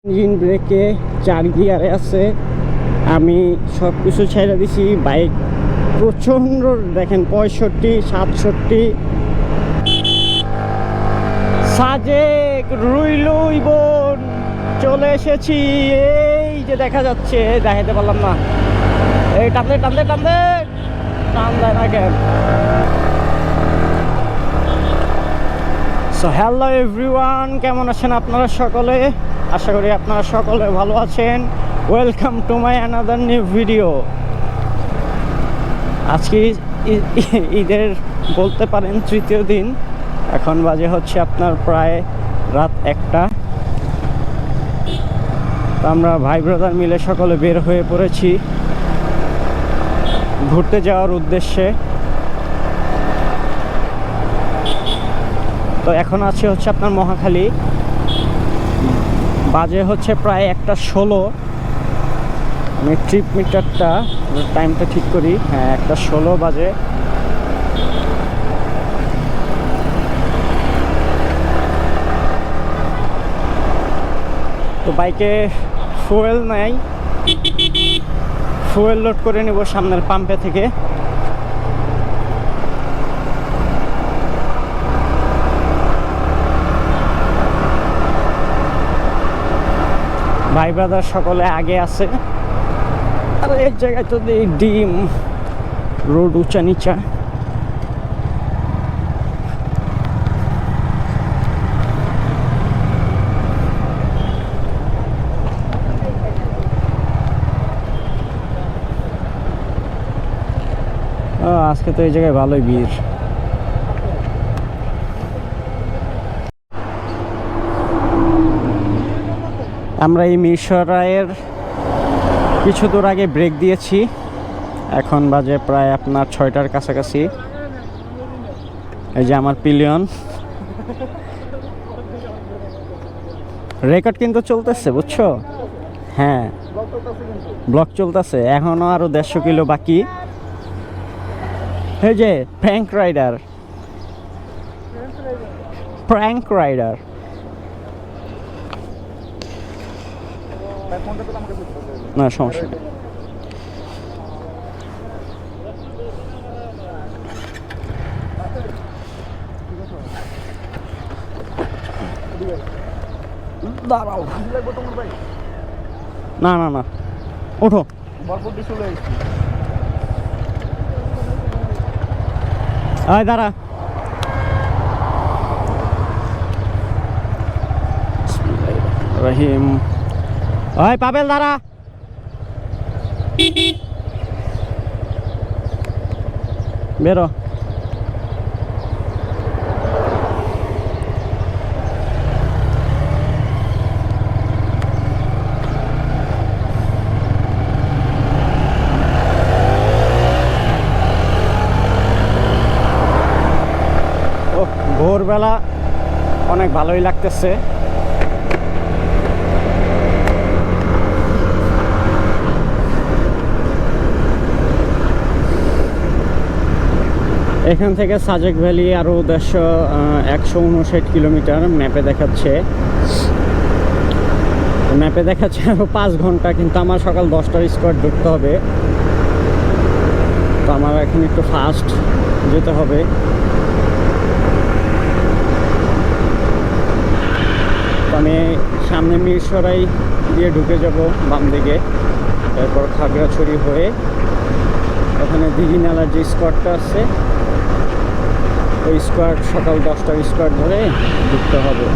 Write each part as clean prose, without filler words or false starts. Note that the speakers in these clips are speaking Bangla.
ইঞ্জিন ব্রেকে 4 গিয়ারে আছে। আমি সব কিছু ছেড়ে দিছি। বাইক প্রচণ্ড, দেখেন 65, 67। সাজেক রুইলুই বোন চলে এসেছি। এই যে দেখা যাচ্ছে, দেখাতে পারলাম না। এই টানতে টানতে টানতে টান দেয় না কেন? সো হ্যালো এভরিওয়ান, কেমন আছেন আপনারা সকলে? আশা করি আপনারা সকলে ভালো আছেন। Welcome to my another new video. আজকে ঈদের বলতে পারেন তৃতীয় দিন। এখন বাজে হচ্ছে আপনার প্রায় রাত 1টা। তো আমরা ভাই ব্রাদার মিলে সকলে বের হয়ে পড়েছি ঘুরতে যাওয়ার উদ্দেশ্যে। তো এখন আছে হচ্ছে আপনার মহাখালী। বাজে হচ্ছে প্রায় 1টা 16। আমি ট্রিপ মিটারটা টাইমটা ঠিক করি। হ্যাঁ, 1টা 16 বাজে। তো বাইকে ফুয়েল নাই, ফুয়েল লোড করে নেব সামনের পাম্পে থেকে। ভাই ব্রাদার সকলে আগে আছে। আর এই জায়গায় তো ডিম রোড উঁচা নিচা। আজকে তো এই জায়গায় ভালোই ভিড়। আমরা এই মিরসরাইয়ের কিছু দূর আগে ব্রেক দিয়েছি। এখন বাজে প্রায় আপনার 6টার কাছাকাছি। এই যে আমার পিলিয়ন রেকর্ড কিন্তু চলতেছে, বুঝছো? হ্যাঁ, ব্লক চলতেছে। এখনো আরো 150 কিলো বাকি। এই যে প্র্যাঙ্ক রাইডার, প্র্যাঙ্ক রাইডার। না সমস্যা নেই। দাঁড়াও, না না না, ওঠো। আয় দাঁড়া। রহিম, ওই পাবেল দাঁড়া। বেরো। ভোরবেলা অনেক ভালোই লাগতেছে। এখান থেকে সাজেক ভ্যালি আরও 159 কিলোমিটার ম্যাপে দেখাচ্ছে। ম্যাপে দেখাচ্ছে আরও 5 ঘন্টা, কিন্তু আমার সকাল 10টার স্কোয়ার ঢুকতে হবে। তো আমার এখন একটু ফাস্ট যেতে হবে। আমি সামনে মিরসরাই দিয়ে ঢুকে যাব বাম দিকে, তারপর খাগড়াছড়ি হয়ে ওখানে দিঘিনালার যে স্কোয়ারটা আছে ওই স্কোয়ার সকাল 10টার স্কোয়ার ধরে ঢুকতে হবে।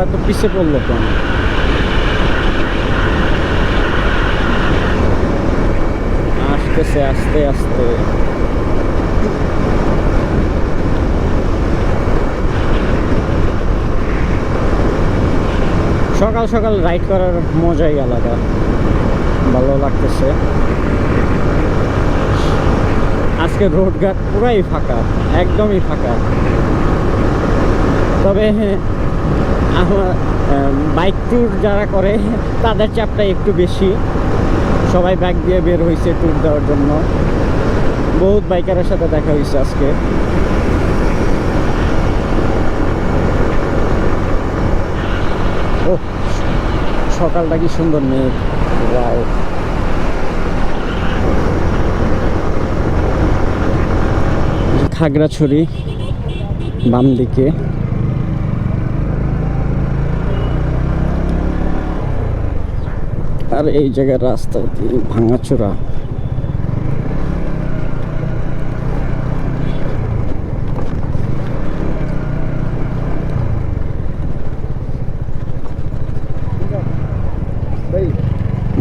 এত পিছিয়ে পড়লো কেন? আসতেছে আস্তে আস্তে। সকাল সকাল রাইড করার মজাই আলাদা, ভালো লাগতেছে। আজকে রোডঘাট পুরাই ফাঁকা, একদমই ফাঁকা। তবে আমার বাইক ট্যুর যারা করে তাদের চাপটা একটু বেশি। সবাই বাইক দিয়ে বের হয়েছে ট্যুর দেওয়ার জন্য। বহুত বাইকারের সাথে দেখা হয়েছে আজকে। ও সকালটা কি সুন্দর মেঘ, ওয়াও। খাগড়াছড়ি বাম দিকে, আর এই জায়গার রাস্তা ভাঙাচোরা।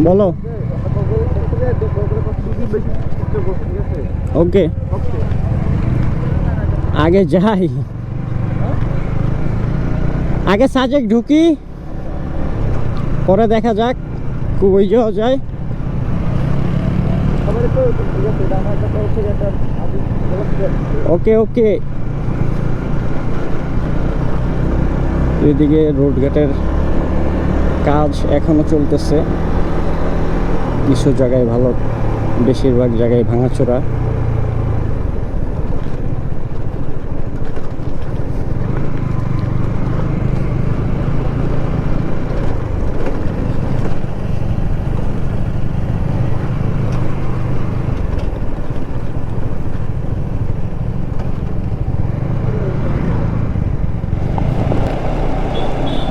বলো। ওকে, আগে যাই, আগে সাজেক ঢুকি, পরে দেখা যাক কই যাওয়া যায়। ওকে ওকে। এদিকে রোডঘাটের কাজ এখনো চলতেছে, কিছু জায়গায় ভালো, বেশিরভাগ জায়গায় ভাঙাচোরা।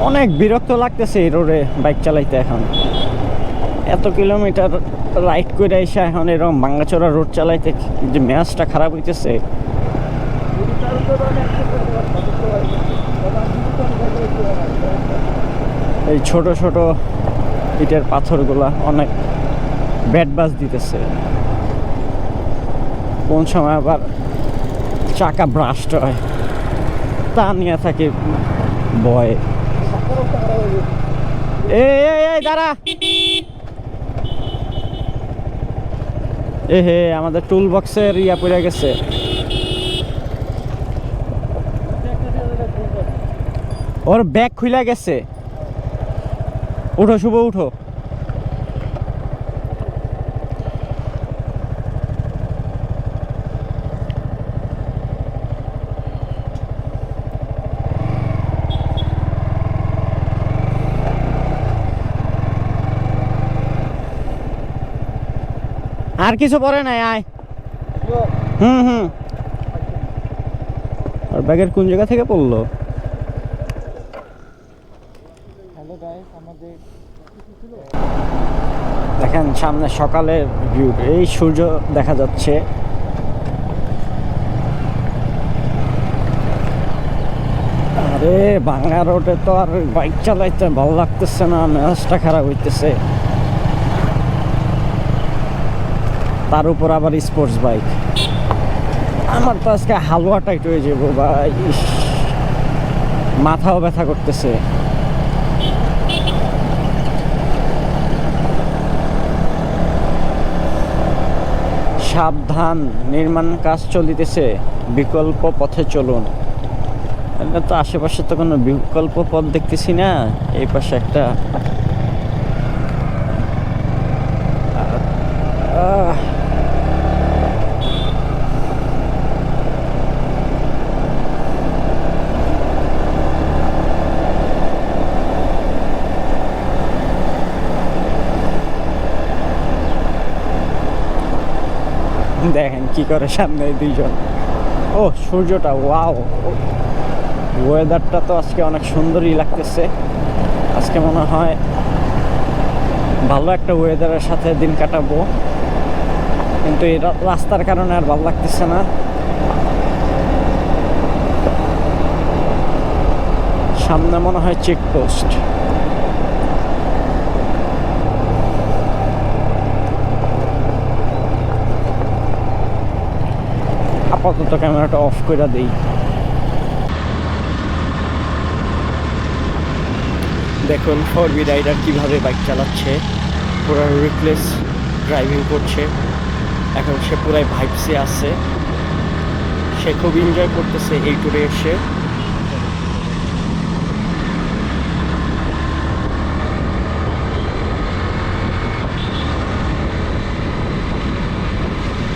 অনেক বিরক্ত লাগতেছে এই রোডে বাইক চালাইতে। এখন এত কিলোমিটার রাইড করে এসে এখন এরকম ভাঙাচোরা রোড চালাইতে যে মেজাজটা খারাপ হইতেছে। এই ছোট ছোট ইটের পাথরগুলা অনেক ব্যাড বাজ দিতেছে। কোন সময় আবার চাকা ব্রাস্ট হয়, তা নিয়ে থাকে ভয়ে। এই দাঁড়া, এ হে আমাদের টুল বক্সের ইয়া পড়ে গেছে। ওর ব্যাগ খুলে গেছে। উঠো শুভ, উঠো। আর কিছু পরে নাই, আয়। হুম। আর ব্যাগের কোন জায়গা থেকে পড়লো? দেখেন সামনে সকালের ভিউ, এই সূর্য দেখা যাচ্ছে। আরে ভাঙা রোডে তো আর বাইক চালাইতে ভালো লাগতেছে না, মেজাজটা খারাপ হইতেছে। তার উপর আবার স্পোর্টস বাইক। আমার তো আজকে হালুয়া টাইট হয়ে যাবো ভাই, মাথাও ব্যথা করতেছে। সাবধান, নির্মাণ কাজ চলিতেছে, বিকল্প পথে চলুন। তো আশেপাশে তো কোনো বিকল্প পথ দেখতেছি না। এই পাশে একটা দেখেন কি করে সামনে দুইজন। ও সূর্যটা, ওয়াও। ওয়েদারটা তো আজকে অনেক সুন্দরই লাগতেছে। আজকে মনে হয় ভালো একটা ওয়েদারের সাথে দিন কাটাবো, কিন্তু এই রাস্তার কারণে আর ভালো লাগতেছে না। সামনে মনে হয় চেকপোস্ট। আপাতত ক্যামেরাটা অফ করে দেই। দেখুন ফরবি রাইডার কিভাবে বাইক চালাচ্ছে, পুরো রিপ্লেস ড্রাইভিং করছে। এখন সে পুরাই ভাইবসে আছে, সে খুব এনজয় করতেছে এই ট্যুরে এসে।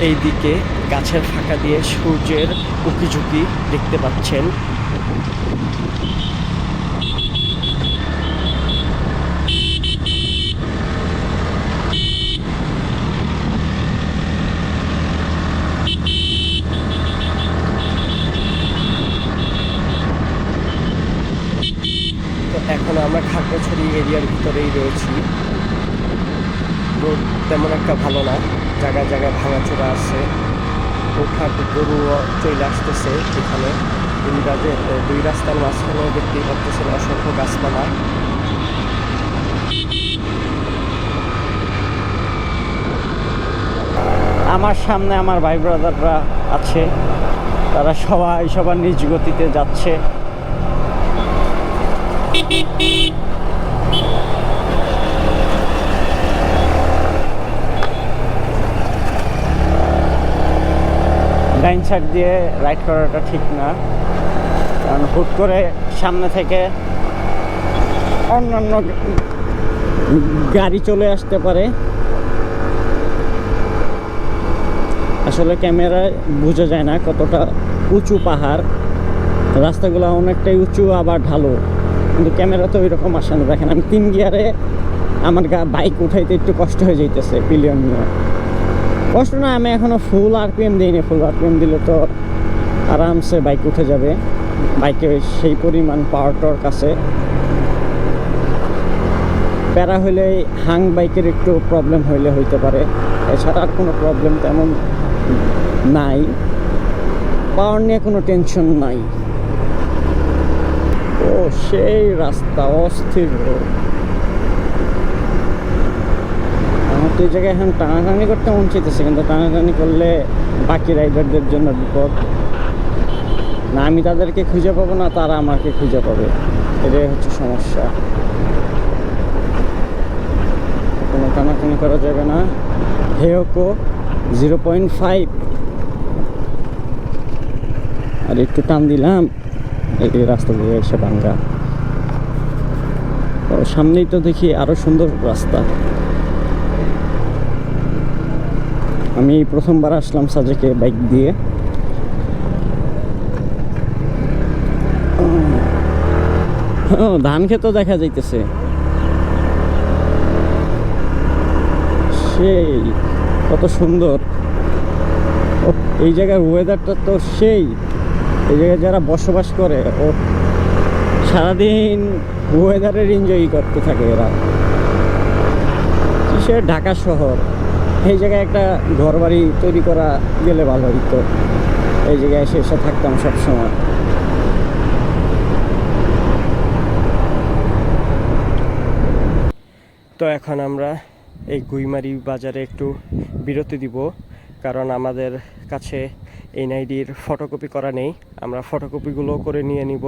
এইদিকে গাছের ফাঁকা দিয়ে সূর্যের উকিঝুঁকি দেখতে পাচ্ছেন। তো এখন আমরা খাগড়াছড়ি এরিয়ার ভিতরেই রয়েছি। রোড তেমন একটা ভালো না, জায়গায় জায়গায় ভাঙাচোরা আছে। হুটহাট গরু চলে আসতেছে এখানে। দুই রাস্তার মাঝখানে দেখতেই পাচ্ছেন অসংখ্য গাছপালা। আমার সামনে আমার ভাই ব্রাদাররা আছে, তারা সবাই সবার নিজ গতিতে যাচ্ছে। ডাইন সাইড দিয়ে রাইড করাটা ঠিক না, কারণ হুট করে সামনে থেকে অন্যান্য গাড়ি চলে আসতে পারে। আসলে ক্যামেরায় বোঝা যায় না কতটা উঁচু পাহাড়, রাস্তাগুলো অনেকটাই উঁচু আবার ঢালু, কিন্তু ক্যামেরা তো ওই রকম আসে না। দেখেন আমি 3 গিয়ারে আমার বাইক উঠাইতে একটু কষ্ট হয়ে যাইতেছে পিলিয়ন নিয়ে। কষ্ট না, আমি এখনও ফুল আরপিএম দিইনি। ফুল আরপিএম দিলে তো আরামসে বাইক উঠে যাবে। বাইকে সেই পরিমাণ পাওয়ার টর্ক আছে। প্যারা হইলে হাং বাইকের একটু প্রবলেম হইলে হইতে পারে, এছাড়া আর কোনো প্রবলেম তেমন নাই। পাওয়ার নিয়ে কোনো টেনশন নাই। ও সেই রাস্তা, অস্থির রোড। আমার তো এই জায়গায় এখন টানাটানি করতে মন চাইতেছে, কিন্তু টানাটানি করলে বাকি রাইডারদের জন্য বিপদ। না আমি তাদেরকে খুঁজে পাবো, না তারা আমাকে খুঁজে পাবে, এটাই হচ্ছে সমস্যা। কোনো টানাটানি করা যাবে না। হেওকো 0.5, আর একটু টান দিলাম, এই রাস্তা দিয়ে এসে ভাঙ্গা। তো সামনেই তো দেখি আরো সুন্দর রাস্তা। আমি প্রথমবার আসলাম সাজেকে বাইক দিয়ে। ধান ক্ষেত দেখা যাইতেছে, সেই কত সুন্দর। এই জায়গার ওয়েদারটা তো সেই, এই জায়গায় যারা বসবাস করে ও সারাদিন ওয়েদারের এনজয় করতে থাকে এরা। কিসের ঢাকা শহর, এই জায়গায় একটা ঘর বাড়ি তৈরি করা গেলে ভালো হইতো। এই জায়গায় এসে এসে থাকতাম সবসময়। তো এখন আমরা এই গুইমারি বাজারে একটু বিরতি দিব, কারণ আমাদের কাছে এনআইডির ফটোকপি করা নেই। আমরা ফটোকপিগুলো করে নিয়ে নিব।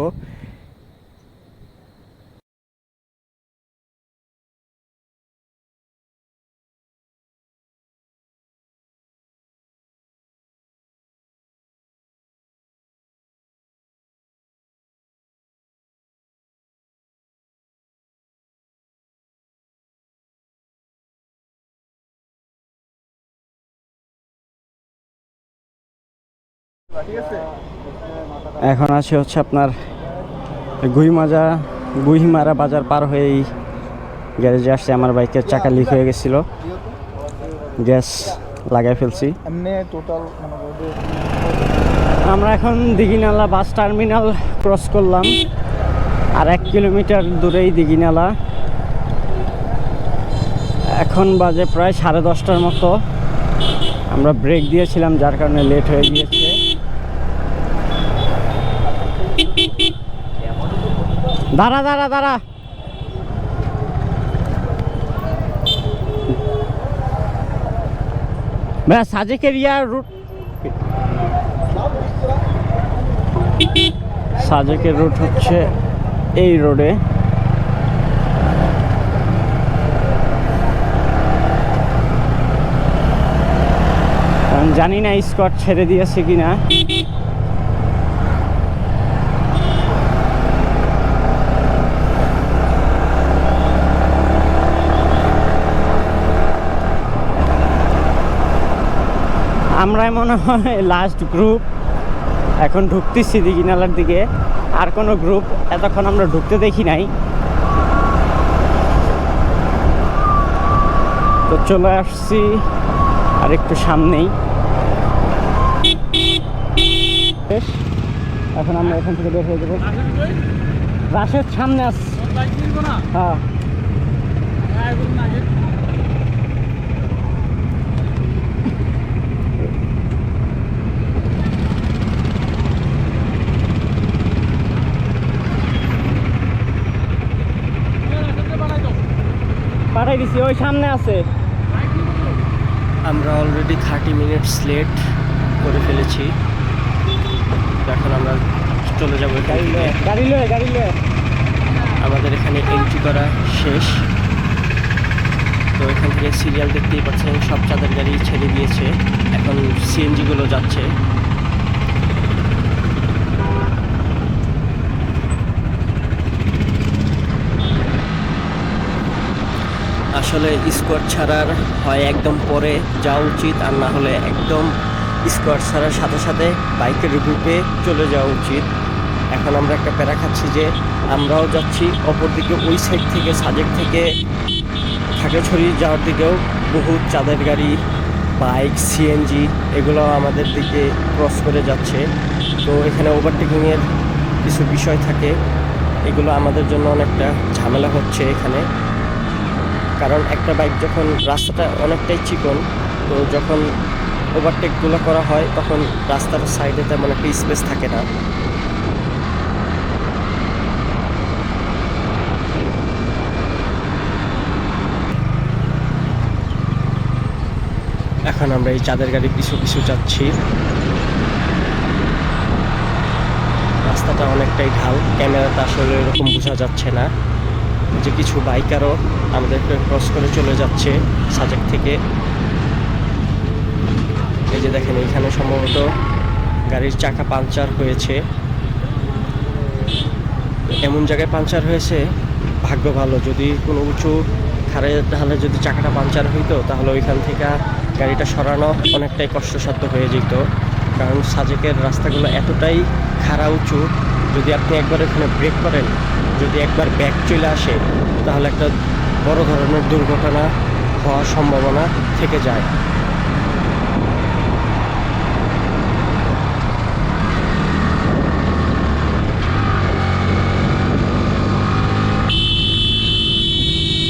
এখন আছে হচ্ছে আপনার গুইমারা বাজার পার হয়েই গ্যারেজে আসছে। আমার বাইকের চাকা লিক হয়ে গেছিল, গ্যাস লাগাই ফেলছি। আমরা এখন দিঘিনালা বাস টার্মিনাল ক্রস করলাম, আর 1 কিলোমিটার দূরেই দিঘিনালা। এখন বাজে প্রায় 10:30টার মতো। আমরা ব্রেক দিয়েছিলাম, যার কারণে লেট হয়ে গিয়েছে। দাঁড়া দাঁড়া দাঁড়া, ভাইয়া সাজেকের রুট, সাজেকের রুট হচ্ছে এই রোডে। জানি না স্কট ছেড়ে দিয়েছে কিনা। আমরাই মনে হয় লাস্ট গ্রুপ এখন ঢুকতেছি দিঘিনালার দিকে। আর কোনো গ্রুপ এতক্ষণ আমরা ঢুকতে দেখি নাই। তো চলে আসছি আর একটু সামনেই। এখন আমরা এখান থেকে বের হয়ে যাবো। রাশের সামনে আসছি। হ্যাঁ পাঠাই দিছি, ওই সামনে আছে। আমরা অলরেডি 30 মিনিটস লেট করে ফেলেছি। এখন আমরা চলে যাবো। গাড়ি লয়ে আমাদের এখানে এন্ট্রি করা শেষ। তো এখান থেকে সিরিয়াল দেখতেই পাচ্ছেন, সব চাঁদের গাড়ি ছেড়ে দিয়েছে। এখন সিএনজিগুলো যাচ্ছে। আসলে স্কোয়াড ছাড়ার হয় একদম পরে যাওয়া উচিত, আর না হলে একদম স্কোয়াড ছাড়ার সাথে সাথে বাইকের গ্রুপে চলে যাওয়া উচিত। এখন আমরা একটা প্যারা খাচ্ছি যে আমরাও যাচ্ছি অপরদিকে, ওই সাইড থেকে সাজেক থেকে খাগড়াছড়ি যাওয়ার দিকেও বহু চাঁদের গাড়ি, বাইক, সিএনজি এগুলো আমাদের দিকে ক্রস করে যাচ্ছে। তো এখানে ওভারটেকিংয়ের কিছু বিষয় থাকে, এগুলো আমাদের জন্য অনেকটা ঝামেলা হচ্ছে এখানে। কারণ একটা বাইক যখন, রাস্তাটা অনেকটাই চিকন, তো যখন ওভারটেকগুলো করা হয় তখন রাস্তার সাইডে তেমন একটা স্পেস থাকে না। এখন আমরা এই চাঁদের গাড়ি পিছু পিছু যাচ্ছি। রাস্তাটা অনেকটাই ঢাল, ক্যামেরাতে আসলে এরকম বোঝা যাচ্ছে না যে কিছু বাইকারও আমাদেরকে ক্রস করে চলে যাচ্ছে সাজেক থেকে। এই যে দেখেন, এখানে সম্ভবত গাড়ির চাকা পাংচার হয়েছে। এমন জায়গায় পাংচার হয়েছে, ভাগ্য ভালো। যদি কোনো উঁচু খাড়ে ঢালে যদি চাকাটা পাংচার হইতো তাহলে ওইখান থেকে গাড়িটা সরানো অনেকটাই কষ্টসাধ্য হয়ে যেত। কারণ সাজেকের রাস্তাগুলো এতটাই খাড়া উঁচু, যদি আপনি একবার এখানে ব্রেক করেন, যদি একবার ব্যাক চলে আসে, তাহলে একটা বড় ধরনের দুর্ঘটনা হওয়ার সম্ভাবনা থেকে যায়।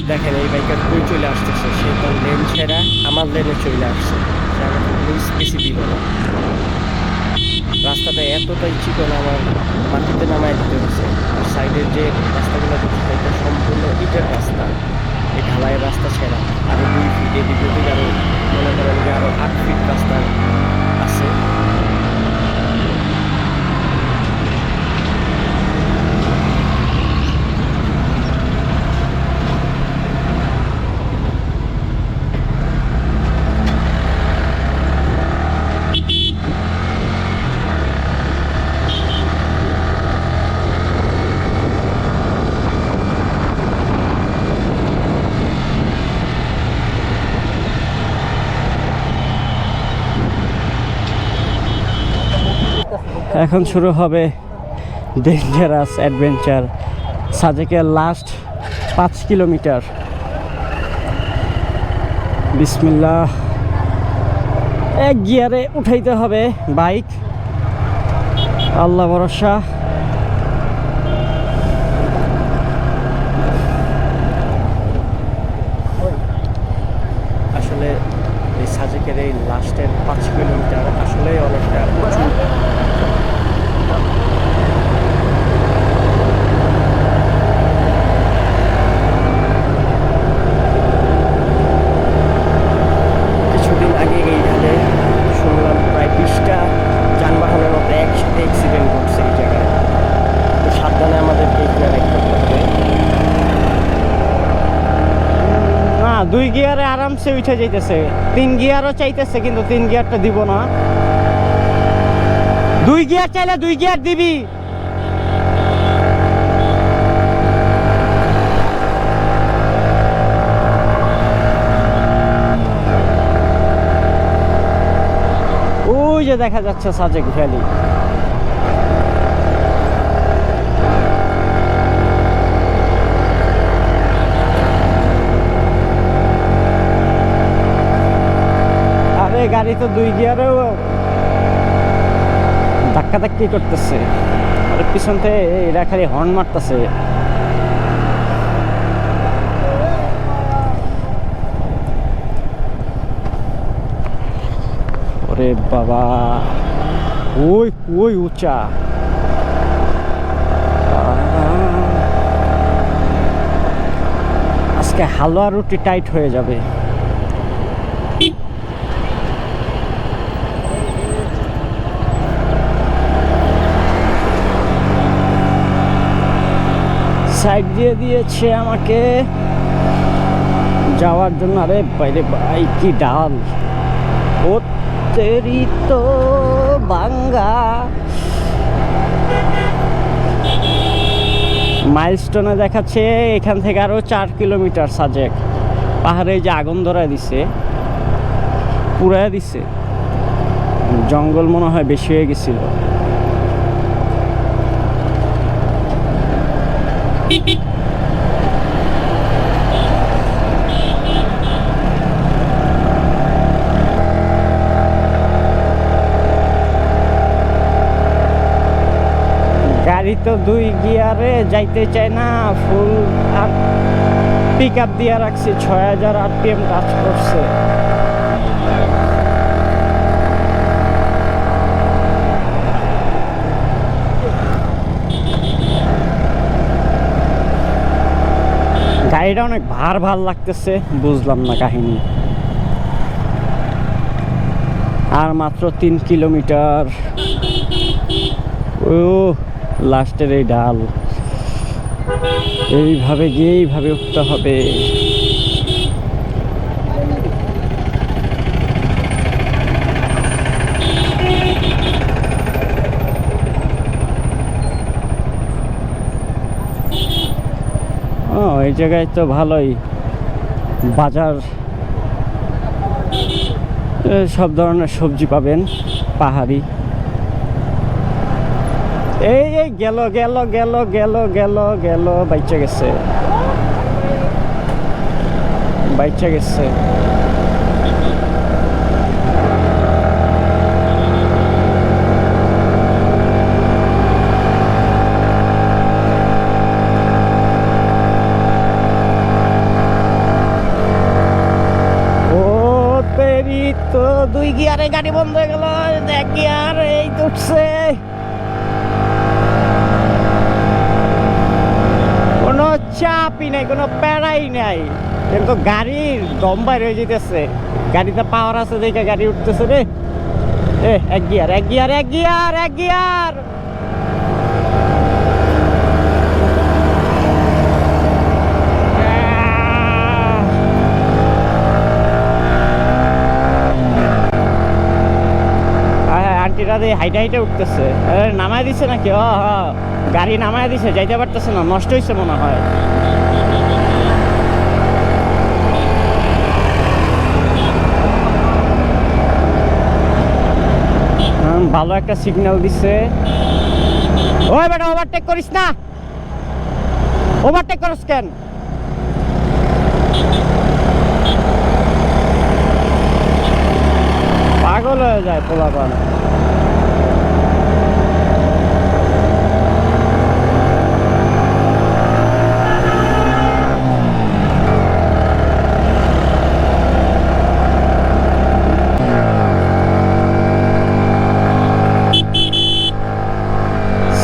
দেখেন এই বাইকার কই চলে আসতেছে, সে তার লেন ছেড়া আমার লেনে চলে আসছে, সে আমাকে কোনো স্পেসই দিল না। রাস্তাটা এতটাই চিকন, আমার মাটিতে নামায় দিতে হচ্ছে। আর সাইডের যে রাস্তাগুলো দেখছি এটা সম্পূর্ণ ইটের রাস্তা, এই ঢালাইয়ের রাস্তা ছেড়া আরও 2 ফিট, এদিক ওদিক আরও মনে করেন যে আরও 8 ফিট রাস্তা আছে। এখন শুরু হবে ডেঞ্জারাস অ্যাডভেঞ্চার, সাজেকের লাস্ট 5 কিলোমিটার। বিসমিল্লাহ। এক গিয়ারে উঠাইতে হবে বাইক, আল্লাহ ভরসা। আসলে এই সাজেকের এই লাস্টের 5 কিলোমিটার আসলে অনেকটা উঁচু। কিছুদিন আগে এই ঢালে শুনলাম প্রায় 20টা যানবাহনের মতো একসাথে অ্যাক্সিডেন্ট ঘটছে এই জায়গায়। তো সাবধানে আমাদেরকে এখানে রাখতে হবে। না, 2 গিয়ারে আরামসে উঠে যাইতেছে, 3 গিয়ারও চাইতেছে কিন্তু 3 গিয়ারটা দিব না। 2 গিয়ার চাইলে 2 গিয়ার দিবি। ওই যে দেখা যাচ্ছে সাজেক ভ্যালি। আরে গাড়ি তো 2 গিয়ারেও ধাক্কা ধাক্কি করতেছে, আর পিছন থেকে এরা খালি হর্ন মারতেছে। ওরে বাবা, ওই ওই উঁচা। আজকে হালুয়া রুটি টাইট হয়ে যাবে। সাইড দিয়ে দিয়েছে আমাকে যাওয়ার জন্য। আরে বাইরে ভাই কি ডাল, ও তেরি তো বাঙ্গা। মাইলস্টোনে দেখাচ্ছে এখান থেকে আরো 4 কিলোমিটার সাজেক। পাহাড়ে যে আগুন ধরা দিছে, পুরাই দিছে, জঙ্গল মনে হয় বেশি হয়ে গেছিল। গাড়ি তো 2 গিয়ারে যাইতে চায় না, ফুল পিক আপ দিয়ে রাখছি, 6000 RPM টাচ করছে। গাড়িটা অনেক ভার লাগতেছে, বুঝলাম না কাহিনী। আর মাত্র 3 কিলোমিটার। ও লাস্টের এই ডাল, এইভাবে গিয়ে এইভাবে উঠতে হবে। ও এই জায়গায় তো ভালোই বাজার, সব ধরনের সবজি পাবেন পাহাড়ি। এই এই গেল গেল গেল গেল গেল গেল, বাইচা গেছে, বাইচা গেছে। তো 2 গিয়ারে গাড়ি বন্ধ হয়ে গেল, 1 গিয়ার এই তো উঠছে। কোনো চাপই নাই, কোনো প্যারাই নাই, কিন্তু গাড়ির দম বাইর হয়ে যেতেছে। গাড়িতে পাওয়ার আছে দেখে গাড়ি উঠতেছে রে। 1 গিয়ার 1 গিয়ার 1 গিয়ার 1 গিয়ার। আন্টিরা হাইটে হাইটে উঠতেছে, নামায় দিছে নাকি? গাড়ি নামায় দিছে, যাইতে পারতেছে না, নষ্ট হয়েছে মনে হয়। ভালো একটা সিগন্যাল দিছে। ওই বেটা ওভারটেক করিস না, ওভারটেক করিস কেন? পাগল হয়ে যায় পোলাপান।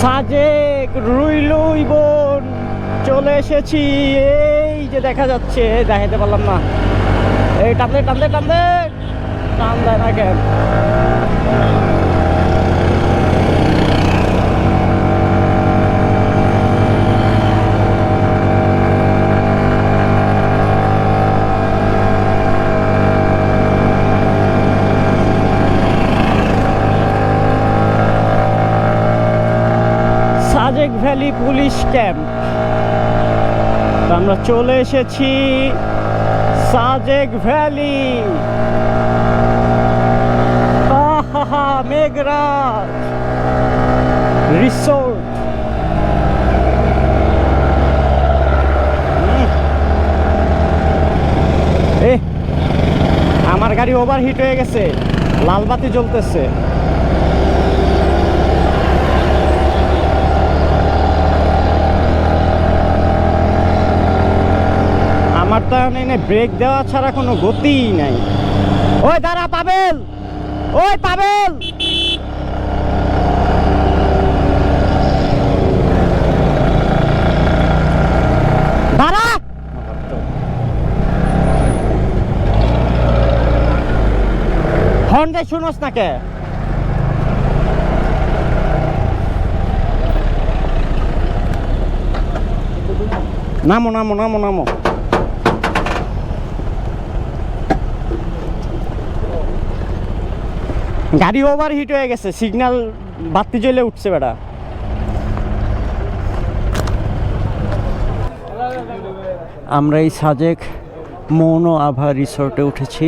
সাজেক রুইলুই বন চলে এসেছি। এই যে দেখা যাচ্ছে, দেখাতে পারলাম না। এই টানলে টানলে টানলে টান দেয় না কেন? Sajek valley police camp. আমরা চলে এসেছি সাজেক ভ্যালি। আহা মেঘরাজ রিসোর্ট। আমার গাড়ি ওভারহিট হয়ে গেছে, লাল বাতি জ্বলতেছে। আমার তো ব্রেক দেওয়া ছাড়া কোনো গতিই নাই। ওই দাঁড়া পাবেল, ওই পাবেল, দাঁড়া। হর্ন দেয় শুনোস না কে? নামো নামো নামো নামো। গাড়ি ওভারহিট হয়ে গেছে, সিগন্যাল বাতি জ্বলে উঠছে বেটা। আমরা এই সাজেক মৌন আভা রিসোর্টে উঠেছি।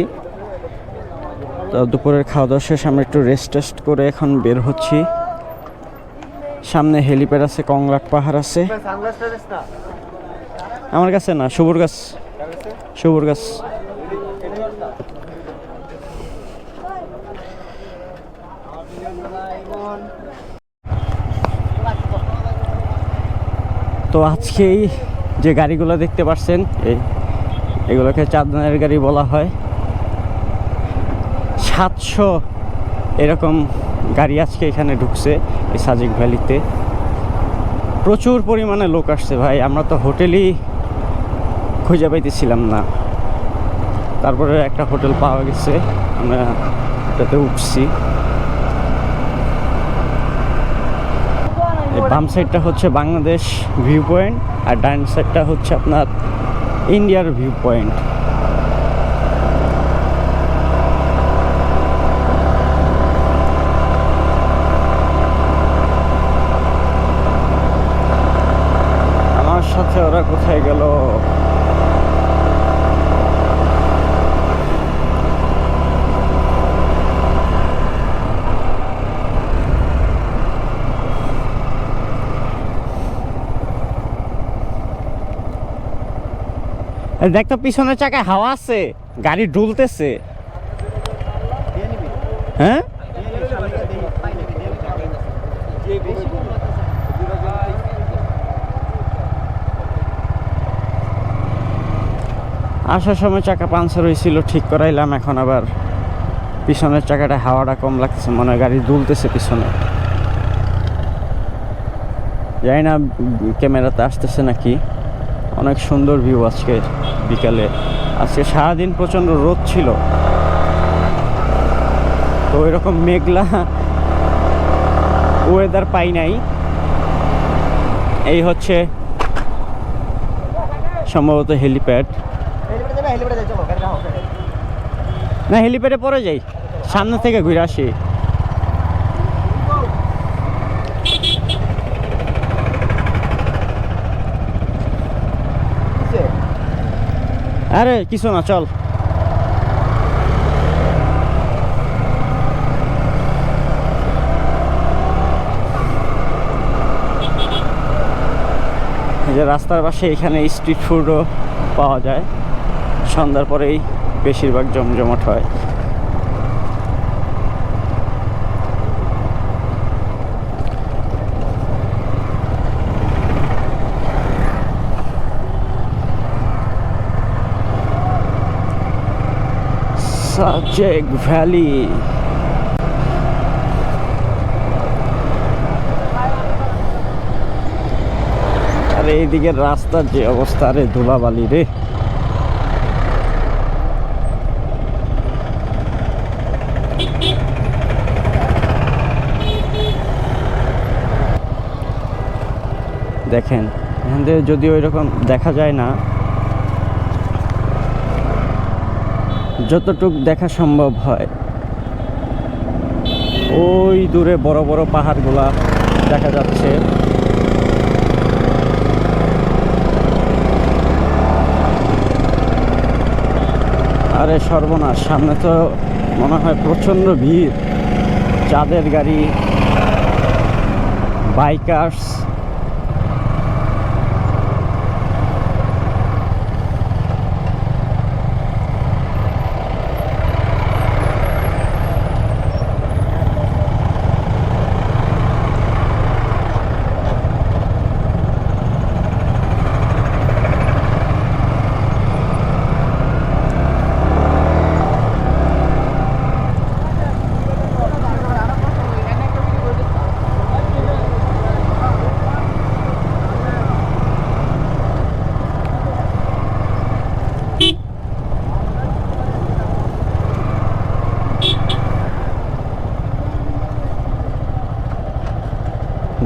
তো দুপুরের খাওয়া দাওয়া শেষ, আমরা একটু রেস্ট করে এখন বের হচ্ছি। সামনে হেলিপ্যাড আছে, কংলাক পাহাড় আছে। আমার কাছে না, সবুর গাছ, সবুর গাছ। তো আজকেই যে গাড়িগুলো দেখতে পাচ্ছেন, এগুলোকে চাঁদনের গাড়ি বলা হয়। 700 এরকম গাড়ি আজকে এখানে ঢুকছে এই সাজেক ভ্যালিতে। প্রচুর পরিমাণে লোক আসছে ভাই, আমরা তো হোটেলই খুঁজে পাইতেছিলাম না। তারপরে একটা হোটেল পাওয়া গেছে, আমরা এটাতে উঠছি। বাম সাইডটা হচ্ছে বাংলাদেশ ভিউ পয়েন্ট, আর ডান সাইডটা হচ্ছে আপনার ইন্ডিয়ার ভিউ পয়েন্ট। আমার সাথে ওরা কোথায় গেল? দেখ তো পিছনের চাকায় হাওয়া আছে, গাড়ি ডুলতেছে। হ্যাঁ আসার সময় চাকা পাঞ্চার হয়েছিল, ঠিক করাইলাম। এখন আবার পিছনের চাকাটা হাওয়াটা কম লাগতেছে, মনে হয় গাড়ি দুলতেছে পিছনে। জানি না ক্যামেরাতে আসতেছে নাকি। অনেক সুন্দর ভিউ আজকে বিকালে। আজকে সারাদিন প্রচণ্ড রোদ ছিল, তো এরকম মেঘলা ওয়েদার পাই নাই। এই হচ্ছে সম্ভবত হেলিপ্যাড। না, হেলিপ্যাডে পরে যাই, সামনে থেকে ঘুরে আসি। আরে কিছু না, চল। এই যে রাস্তার পাশে এখানে স্ট্রিট ফুডও পাওয়া যায়, সন্ধ্যার পরেই বেশিরভাগ জমজমাট হয়। সাজেক ভ্যালি। আরে এইদিকের রাস্তার যে অবস্থা, রে ধুলাবালি রে। দেখেন এখান থেকে যদিও ওইরকম দেখা যায় না, যতটুক দেখা সম্ভব হয়। ওই দূরে বড় বড় পাহাড়গুলা দেখা যাচ্ছে। আরে সর্বনাশ, সামনে তো মনে হয় প্রচণ্ড ভিড়। চাঁদের গাড়ি, বাইকার্স।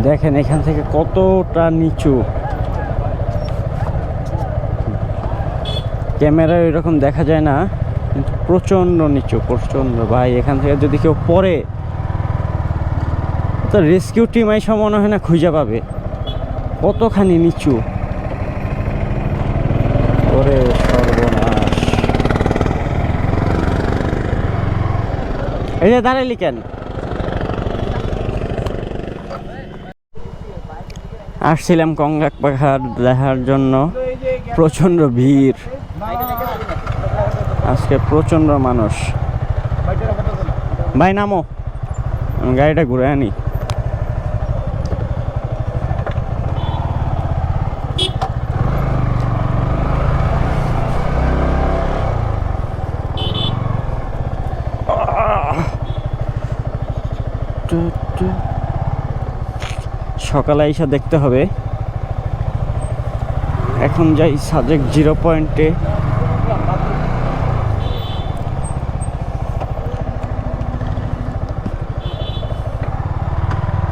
দেখেন এখান থেকে কতটা নিচু, ক্যামেরায় এরকম দেখা যায় না, কিন্তু প্রচণ্ড নিচু, প্রচণ্ড। ভাই এখান থেকে যদি কেউ পড়ে তো রেস্কিউ টিম আইসা মনে হয় না খুঁজে পাবে, কতখানি নিচু। ওরে সর্বনাশ! এই যে দাঁড়াইলি কেন? আসছিলাম কংলাক পাহাড় দেখার জন্য, প্রচণ্ড ভিড় আজকে, প্রচণ্ড মানুষ। ভাই নামো, আমি গাড়িটা ঘুরে আনি। সকালে এসে দেখতে হবে। এখন যাই সাজেক 0 পয়েন্টে।